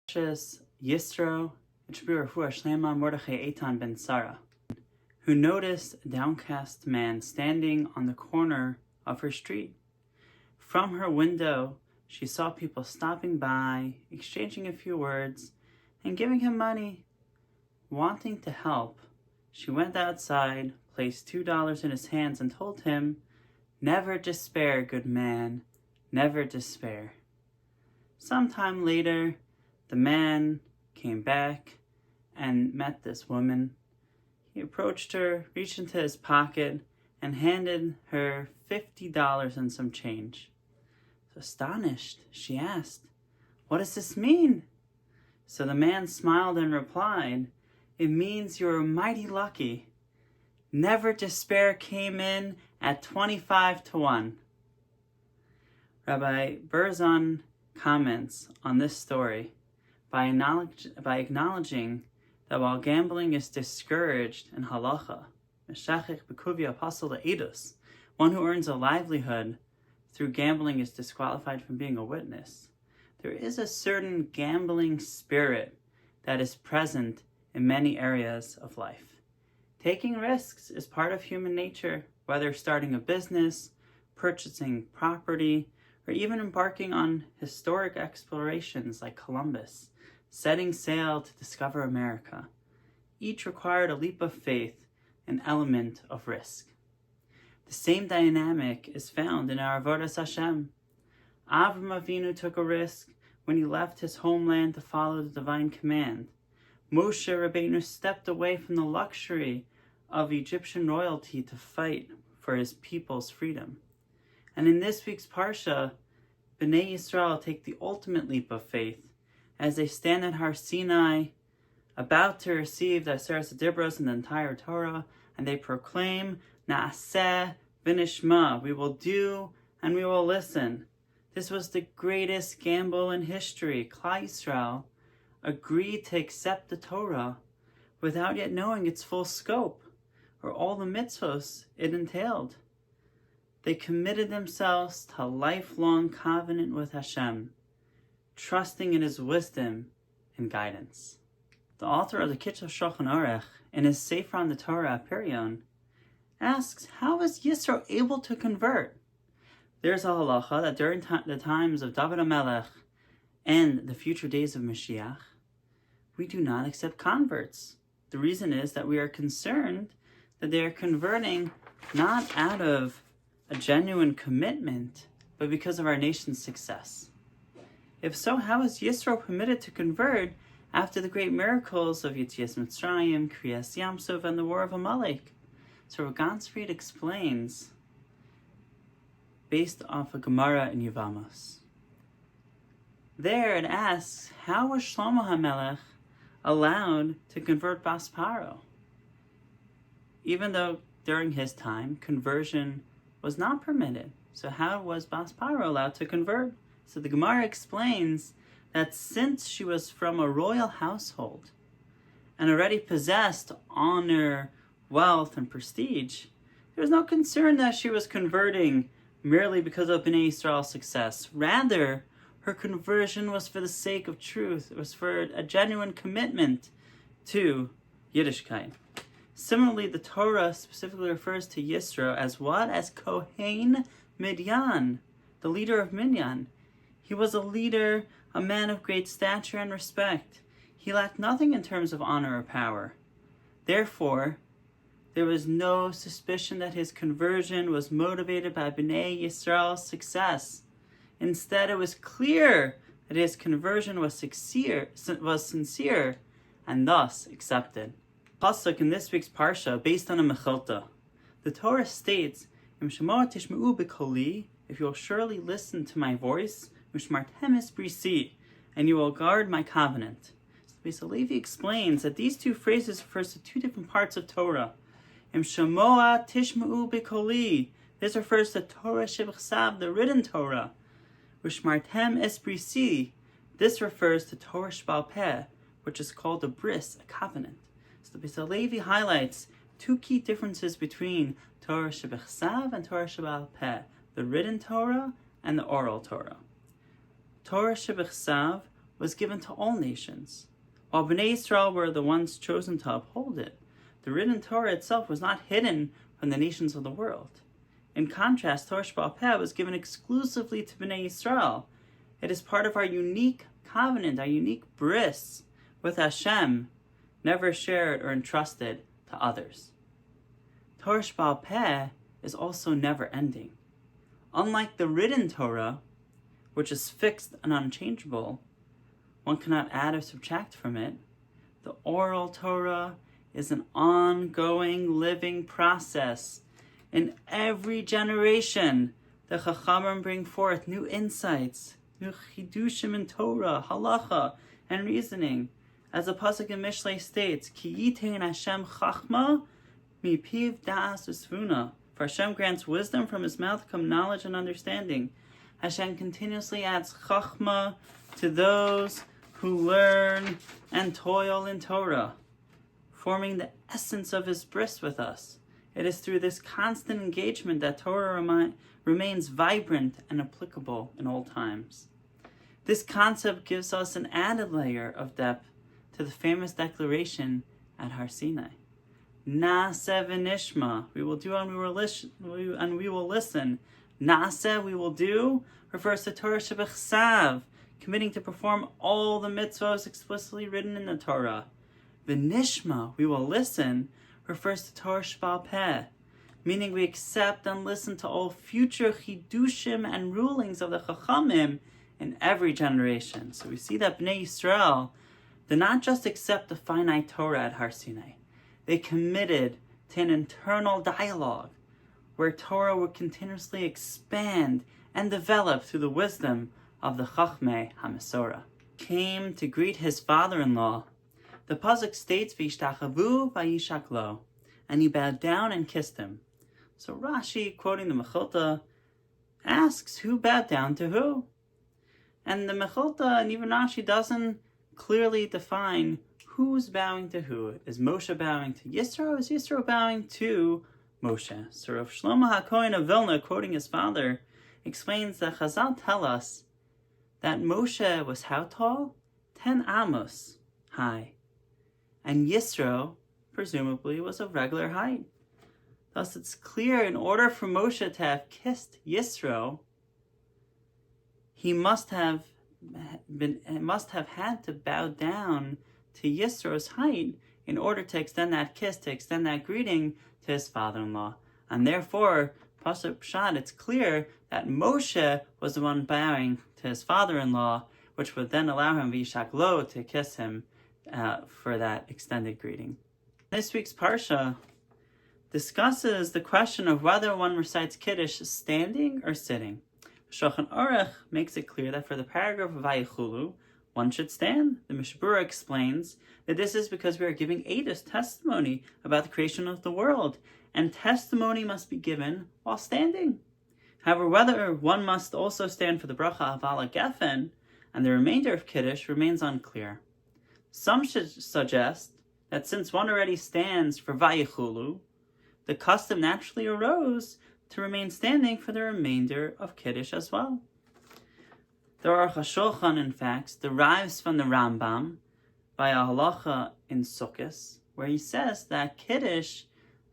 Parshas Yisro, it should be Refuah Shlema Mordechai Eitan ben Sarah, who noticed a downcast man standing on the corner of her street. From her window, she saw people stopping by, exchanging a few words, and giving him money. Wanting to help, she went outside, placed $2 in his hands, and told him, "Never despair, good man, never despair." Sometime later, the man came back and met this woman. He approached her, reached into his pocket, and handed her $50 and some change. So astonished, she asked, "What does this mean?" So the man smiled and replied, "It means you're mighty lucky. Never despair came in at 25 to 1. Rabbi Berzon comments on this story by acknowledging that while gambling is discouraged in halacha, meshachich b'kuvia apostle edus, one who earns a livelihood through gambling is disqualified from being a witness, there is a certain gambling spirit that is present in many areas of life. Taking risks is part of human nature, whether starting a business, purchasing property, or even embarking on historic explorations like Columbus, setting sail to discover America. Each required a leap of faith, an element of risk. The same dynamic is found in our Avodas Hashem. Avram Avinu took a risk when he left his homeland to follow the divine command. Moshe Rabbeinu stepped away from the luxury of Egyptian royalty to fight for his people's freedom. And in this week's Parsha, Bnei Yisrael take the ultimate leap of faith as they stand at Har Sinai, about to receive the Aseret Dibros and the entire Torah, and they proclaim, Na'aseh v'nishma, we will do and we will listen. This was the greatest gamble in history. Klal Yisrael agreed to accept the Torah without yet knowing its full scope or all the mitzvos it entailed. They committed themselves to a lifelong covenant with Hashem, trusting in His wisdom and guidance. The author of the Kiddush Shulchan Aruch, in his Sefer on the Torah, Perion, asks, how was Yisro able to convert? There's a halacha that during the times of David HaMelech and the future days of Mashiach, we do not accept converts. The reason is that we are concerned that they are converting not out of a genuine commitment, but because of our nation's success. If so, how is Yisro permitted to convert after the great miracles of Yetzias Mitzrayim, Kriyas Yamsuf, and the War of Amalek? So Rav Gansfried explains, based off a Gemara in Yevamos. There it asks, how was Shlomo HaMelech allowed to convert Bas Paro? Even though during his time, conversion was not permitted. So how was Bas Paro allowed to convert? So the Gemara explains that since she was from a royal household and already possessed honor, wealth, and prestige, there was no concern that she was converting merely because of Bnei Yisrael's success. Rather, her conversion was for the sake of truth. It was for a genuine commitment to Yiddishkeit. Similarly, the Torah specifically refers to Yisro as what? As Kohen Midyan, the leader of Midyan. He was a leader, a man of great stature and respect. He lacked nothing in terms of honor or power. Therefore, there was no suspicion that his conversion was motivated by Bnei Yisrael's success. Instead, it was clear that his conversion was sincere and thus accepted. Pasuk in this week's Parsha, based on a Mechilta, the Torah states, Im Shemoah Tishma'u B'Koli, if you will surely listen to my voice, Mishmartem es Brisi, and you will guard my covenant. So Levi explains that these two phrases refers to two different parts of Torah. Im Shemoah Tishma'u B'Koli, this refers to Torah Sheb'al, the written Torah. Mishmartem es Brisi, this refers to Torah Sheb'al, which is called a Bris, a covenant. So Levi highlights two key differences between Torah Sheb'al and Torah Sheb'al, the written Torah and the oral Torah. Torah Sheb'al was given to all nations, while Bnei Yisrael were the ones chosen to uphold it. The written Torah itself was not hidden from the nations of the world. In contrast, Torah Sheb'al Peh was given exclusively to Bnei Yisrael. It is part of our unique covenant, our unique Bris with Hashem, never shared or entrusted to others. Torah Sheb'al Peh is also never-ending. Unlike the written Torah, which is fixed and unchangeable, one cannot add or subtract from it, the oral Torah is an ongoing, living process. In every generation, the Chachamim bring forth new insights, new Chidushim in Torah, halacha, and reasoning. As the pasuk in Mishlei states, Ki yitein Hashem chachma mipiv da'as usvuna. For Hashem grants wisdom, from his mouth come knowledge and understanding. Hashem continuously adds chachma to those who learn and toil in Torah, forming the essence of his bris with us. It is through this constant engagement that Torah remains vibrant and applicable in all times. This concept gives us an added layer of depth to the famous declaration at Har Sinai. Naaseh v'nishma, we will do and we will listen. Naaseh, we will do, refers to Torah shebechsav, committing to perform all the mitzvahs explicitly written in the Torah. V'nishma, we will listen, refers to Torah Sheb'al Peh, meaning we accept and listen to all future chidushim and rulings of the Chachamim in every generation. So we see that Bnei Yisrael did not just accept the finite Torah at Har Sinai. They committed to an internal dialogue where Torah would continuously expand and develop through the wisdom of the Chachmei HaMesorah. Came to greet his father-in-law. The pasuk states, "V'yishtachavu v'yishak lo," and he bowed down and kissed him. So Rashi, quoting the Mechilta, asks who bowed down to who, and the Mechilta and even Rashi doesn't clearly define who's bowing to who. Is Moshe bowing to Yisro, or is Yisro bowing to Moshe? So Rav Shlomo HaKohen of Vilna, quoting his father, explains that Chazal tell us that Moshe was how tall? 10 amos high. And Yisro, presumably, was of regular height. Thus it's clear, in order for Moshe to have kissed Yisro, he must have had to bow down to Yisro's height in order to extend that kiss, to extend that greeting to his father-in-law. And therefore, Pshat, it's clear that Moshe was the one bowing to his father-in-law, which would then allow him, V'yishak lo, to kiss him for that extended greeting. This week's Parsha discusses the question of whether one recites Kiddush standing or sitting. Shulchan Aruch makes it clear that for the paragraph of Vayichulu, one should stand. The Mishbura explains that this is because we are giving Eidos, testimony about the creation of the world, and testimony must be given while standing. However, whether one must also stand for the bracha Havala Geffen and the remainder of Kiddush remains unclear. Some should suggest that since one already stands for Vayichulu, the custom naturally arose to remain standing for the remainder of Kiddush as well. The Aruch HaShulchan, in fact, derives from the Rambam by a halacha in Sukkos, where he says that Kiddush,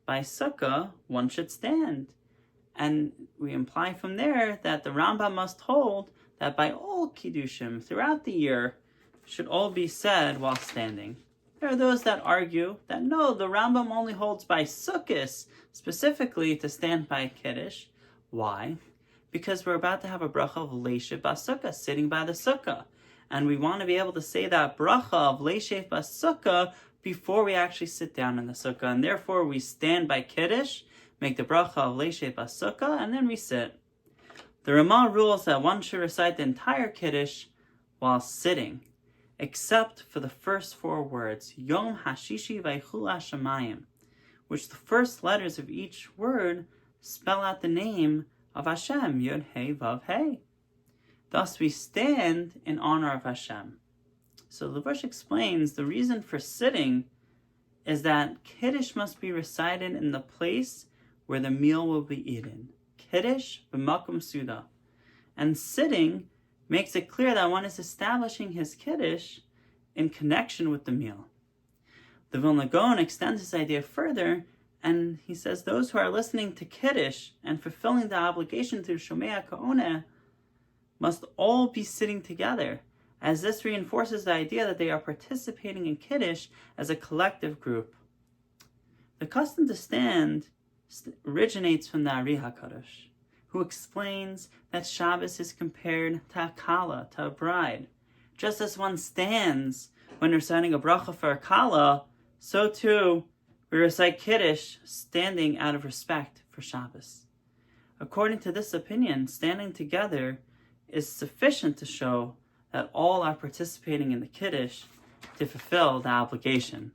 by Sukkah, one should stand. And we imply from there that the Rambam must hold that by all Kiddushim throughout the year should all be said while standing. There are those that argue that no, the Rambam only holds by Sukkos specifically to stand by Kiddush. Why? Because we're about to have a bracha of Leishev Basukkah, sitting by the Sukkah. And we want to be able to say that bracha of Leishev Basukkah before we actually sit down in the Sukkah. And therefore we stand by Kiddush, make the bracha of Leishev Basukkah, and then we sit. The Ramah rules that one should recite the entire Kiddush while sitting, except for the first 4 words, Yom Hashishi Vaychul Hashemayim, which the first letters of each word spell out the name of Hashem, Yud Hey Vav Hey. Thus we stand in honor of Hashem. So the verse explains the reason for sitting is that Kiddush must be recited in the place where the meal will be eaten. Kiddush b'makom suda. And sitting makes it clear that one is establishing his Kiddush in connection with the meal. The Vilna Gaon extends this idea further, and he says those who are listening to Kiddush and fulfilling the obligation through Shomea Ka'oneh must all be sitting together, as this reinforces the idea that they are participating in Kiddush as a collective group. The custom to stand originates from the Ari HaKadosh, who explains that Shabbos is compared to a kala, to a bride. Just as one stands when reciting a bracha for a kala, so too we recite Kiddush standing out of respect for Shabbos. According to this opinion, standing together is sufficient to show that all are participating in the Kiddush to fulfill the obligation.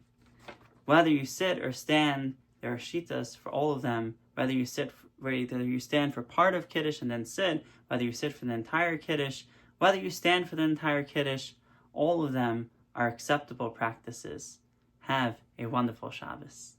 Whether you sit or stand, there are shitas for all of them. Whether you stand for part of Kiddush and then sit, whether you sit for the entire Kiddush, whether you stand for the entire Kiddush, all of them are acceptable practices. Have a wonderful Shabbos.